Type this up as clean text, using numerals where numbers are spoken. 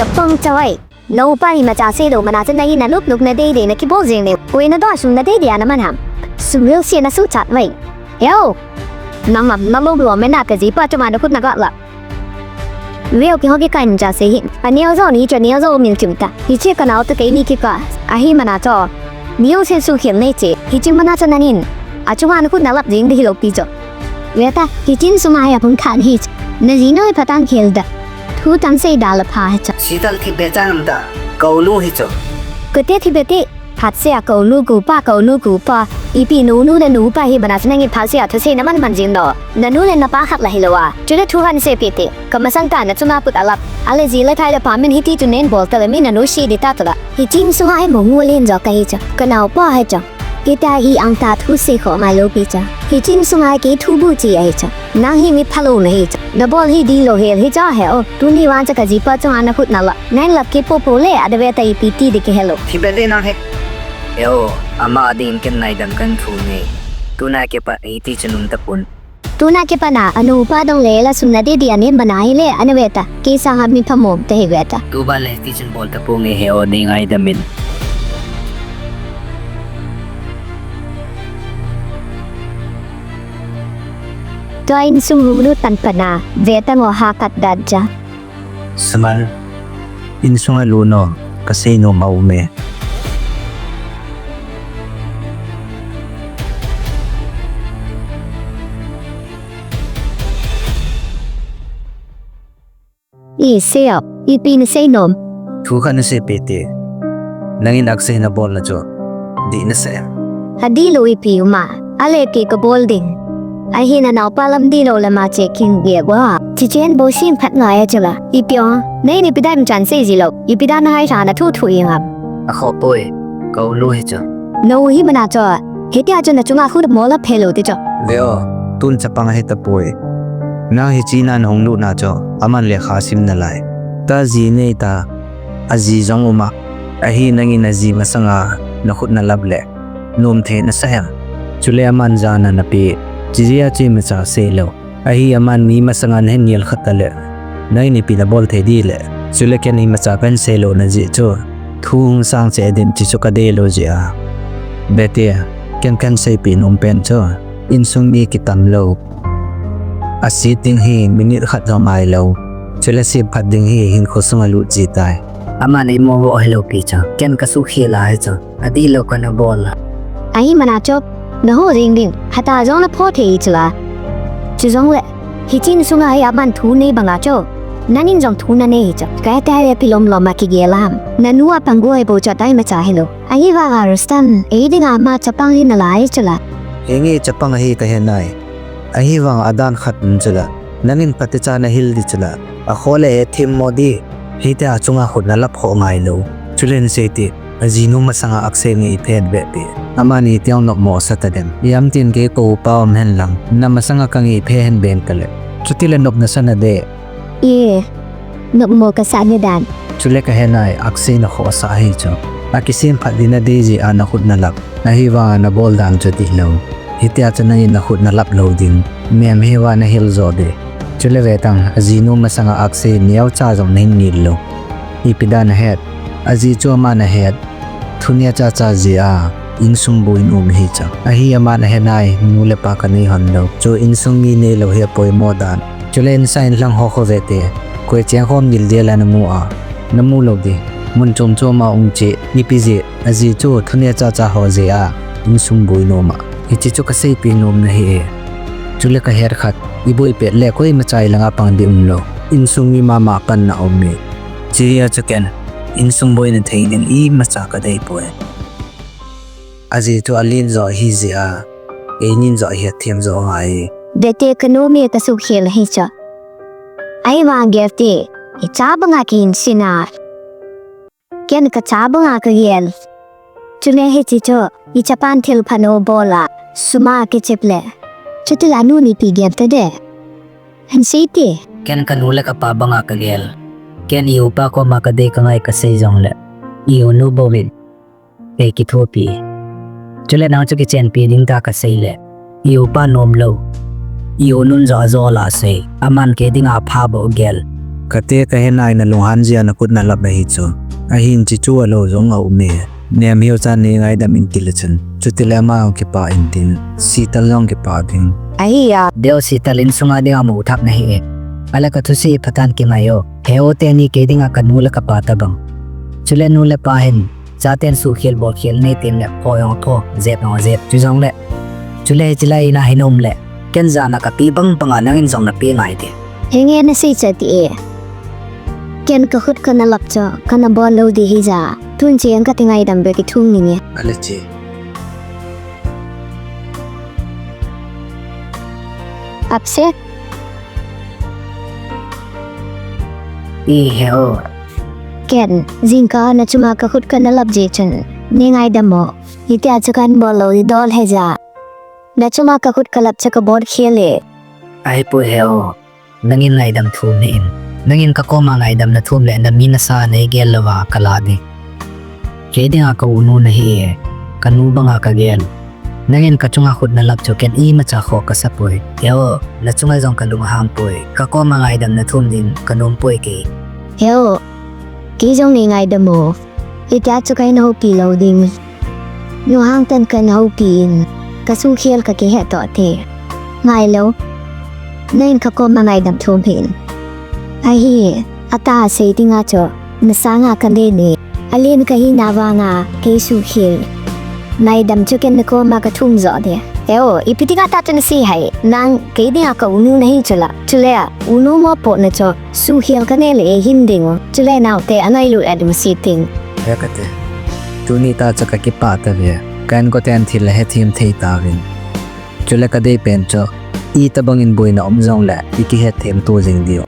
จะป้องใจเราไปมาจากเสียดมันอาจจะได้ยินลูกนาดีเดนคิดบอกจริงเลยเว้ยน่าต้องสุ่มนาดีเดียนะมันทำสุ่มเรื่องเสียน่าสู้จัดไว้เอ้าน้ำมันรู้ว่าไม่น่าจะจีบจะมาดูคุณนักละเรื่องที่เขาคิดกันจะเสียอันนี้เรานี่จะนี่เรามีจุดแต่ที่เชื่อกันเอาตัวเองนี่คิดว่าอาหิมันอาจจะนี่เราเชื่อสู้เขียนเลยเจ้ที่จริงมันอาจจะนั่นเองอาจจะว่านักคุณนักละจริงที่เราพิจารณาเวลาที่จริงสมัยผมขาดหิจนั่นจีน่าพัฒน์เขียนได้ทุกทั้งสี่ดาวพาหิจชีตัลที่เบจังได้เกาลูหิจก็เดี๋ยวที่เบกี้พัดเสียเกาลูกูป้าเกาลูกูป้าอีปีนู้นนูไปที่บรรดาชนเงินพัดเสียทุกสิ่งนั้นมันจริงดอนูเลยนับป้าขัดละหิลวะจุดทุกหันเสียปีติก็มาสังการนัจุมาปุตอาลับอะไรจีเล่ไทยเดพามินฮิตที่จุนเนนบอลแต่ละมินนูชีดิตาตัวละฮิจิมสุให้หมงูเล่นจอกกันฮิจ้ะก็น่าป้าฮิจ้ะกีตาฮีอังตาทุเสขอมาโลปิจ้ะฮิจิมสุให้กีทุบุจีฮิจ้ะนางฮิมิพะโลนฮิจ้ะดับบอลฮิดีโลเฮลฮิจ้าเฮลตุนที่วันจะกจีปัจจุบันนักขุดนั่นละนั่นหลับกีโปโปเล่อเดเวตาอีปีตีดิเคเฮลที่เบดีนั่นเฮเอวอามาดีมกันในดังกันทูเนตุนาเก็บไอที่จะนุ่มตะปุนตุนาเก็บนาอนุปาดงเล่ละสุนัดเดียนี่บนายเล่อนุเวตากีสังหามิพมงเตหิเวตาตูบาเลที่จะบอลตะปุงเฮโอดีไงดามินตัวอินซุงรูตันปนาเวตังโอฮากัดดัดจ้ะสมัลอินซุงลูโนกเซโนมาอุเมอีเซียวอีปีนเซนอมทุกขันเสพเตนังอินอักเซนบอลนะจ๊อดีนเซฮัดดีโลอีปีอุมาอะไรเกี่ยวกับบอลดิงไอเห็นน่าปาลัมดีโลละมาเช็คกิ้งเกี่ยวว่าที่เจนโบชิมพัดง่ายจังละอีปีอ๋อในนี่ปีได้มันจันเซจิโลอีปีได้น่าให้ทานทุกยังครับขอป่วยเกาลูหิจ้ะโน้ฮิมันอาจจะเหตุการณ์จนจุงอาคุดมอลเพโลติจ้ะเดี๋ยวตุนจะปังให้ตะป่วยน่าให้จีนันหงลูน่าจ้ะอามันเลขาซิมนั่นเลยตาจีเนตาอาจีจงอุมาไอฮีนังอินอาจีมาสังอานักขุดนั่นลับเล่นมเทนเสียงจุเลอามันจานันปีจีเรียจีมาจากเซโลไอฮีอามันมีมาสังอาเห็นยัลขัดเล่นายนี่ปีละบอลเทดีเล่จุเลแค่นี้มาจากเป็นเซโลนั่นจีจ้ะทุ่งสังเจดินจิสุกเดโลจีอาเบเตียกันเซปีนเป็นจ้ะอินซุงมีกิตัมโลอาศิติงฮีมินิขัดจอมไอโลจุลศิพัดดิงฮีหินโคสงลุจีตายอามันอิโมโวเฮโลปีจ้ะแกนกสุขีลายจ้ะอดีโลกันบอลไอมันอาจจะนโหริงดิงฮัตตาจงละพ่อเทียจุละจุจงเล่ฮิจินสุงไออาบันทูนีบังอาจ้ะนั่นอินจงทูนันเอจ้ะแกแต่เรพิลมลมาคิเกลามนันนัวปังกัวเอโบจัดได้มาจ่าเฮโลไอว่าอาร์สตันเอดิงอามาจะปังฮินลายจุละเองจะปังฮีกันเห็นไหนไอฮีวังอดานขัดนจุละนั่นอินปฏิจารณฮิลดิจุละอะโคเลทิมโมดีฮีแต่อาจุงอาขุดนั่นลับโหงไงโลจุเลนเซติอาจีนุมาสังอาอักเซงอีเพนเบปีอามานีเตียงนกหมอสัตเดมยามตินเกโกปาวมเห็นหลังนามาสังอากังอีเพนเบนกันเลยจุติเลนกนัสนาเดนกโมกษาเนดานจุเลกเห็นไออักเซนขอสาเหตุอากิซิมพัดดินาเดจีอานักขุดนั่นลับนาฮีวังนาบอลดังจุติโลฮิตยาจะนั่งนักขุดนั่นลับโลดินเมียมฮีวานาฮิลโซเดจุเลเวตังอาจีนุมาสังอาอักเซนเนียวจ้าจงนินนิลโลอีปิดานเฮดอาจีจัวมานาเฮดทุนยาจ้าจ้าจีอาอินซุงบุอินฮิจ้าอาฮียามานาเฮนายมูเลปากานีฮันโลจูอินซุงมีเนโลเฮียปอยโมดานจุเลนไซน์ลังฮอโคเวเตคุยเจียงฮอมยิลเดียลานมูอาน้ำมูโลดีมุนจงโจมาองเจนิปิเจอาจีจูทุนยาจ้าจ้าฮอเซียอินซุงบุอินโนมาฮิจิจูกเซปีนมนะเฮจุเลกเฮร์ขัดอีบุยเป็ดเล่คุยมาใจลังอาปังดิอุนโลอินซุงมีมามากันนะอมเมจีอาจุกันอินซุงบุยนเทนินอีมาจากได้ป่วยอาจีจูอลินจอฮิซิอาเอนินจอฮิตเทียมจอไอเดเตคโนมีกสุขเฮลฮิจ้ะไอวางเกฟตีอิจาบังอากินสินาแกนกะจาบังอาเกเยลจุเลเฮจิจ้ะอิจาปันเทลพานโอโบลาสุมาเกจิเปเลจุดลานูนิปีเกมตะเดฮันซีตีแกนกันนูเลกะปาบังอาเกเยลแกนอิวปาโคมากะเดกังไอกะเซจงเลอิวนูโบวินเอกิทัวปีจุเลนางจุกิเจนปีดิงตากะเซเลอิวปานอมโลอิวนุนจอจอลาเซอามันเกดิงอาพาโบเกล kate ka henai na lunghan zia na kut na lap na hi chu a hin chi chu alo zong a ume nem hiu chan ni ngai dam in kilachan chutile ma ki pa in tin sital long ki pa ding Ahiya. Deo si talin sunga ding amu utak na hi. Ala ka tu si patan ki mayo. Heo te ni ke ding akan nula ka pata bang. Chule nula pahin. Zaten su khil bol khil ni tim le poyong to zep no zep chu zong le. Chule chilai na hinom le. Ken za na ka pi bang panga nang in zong na pi ngai de. Henge na si chati e. Ken ka khut ka na lap cho ka na bol lo di hi za. Tun chiang ka tingai dam be ki thung ni nge. alachi Upset. I heo. Ken zinka na chuma ka khut ka na lap je chen. Ni ngai dam mo. Ite achakan bol lo di dol he za. Na chuma ka khut ka lap cha ka bol khele. Ai po heo. Nangin ngai dam thum ni in. Nangin ka koma ngai dam na thum le na minasa na igel lawa kaladi. Ke ding aka unu na hi. Kanu banga ka gel. Nangin ka chunga khut na lap cho ken I ma cha kho ka sapoy. Heo na chunga zong ka lungham poy. Ka koma ngai dam na thum din kanum poy ke. Heo. Ki jong ni ngai dam mo. Ite achakai na ho pi lo ding. Nyo hang tan ka na ho pi in. Ka su khiel ka ki he to te. Ngai lo. Nain ka ko ma ngai dam thum hin. Ai hi. Ata se ti nga cho. Nasa nga ka de ni. Alin ka hi na wa nga. Ke su khiel. Nai dam cho ken na ko ma ka thum zo de. Eo, ipiti ka ta si hai. Nang ke di nga ka unu na hi chala. Chule a. Unu mo po na cho. Su khiel ka ne le e hinding. Chule na te anay lu edum si ting. yakate tu ni ta cha ka ki pa ta ve kan ko ten thil he thim thei ta vin chule ka dei pen cho I ta bangin boina om zong la I ki he them tu jing dio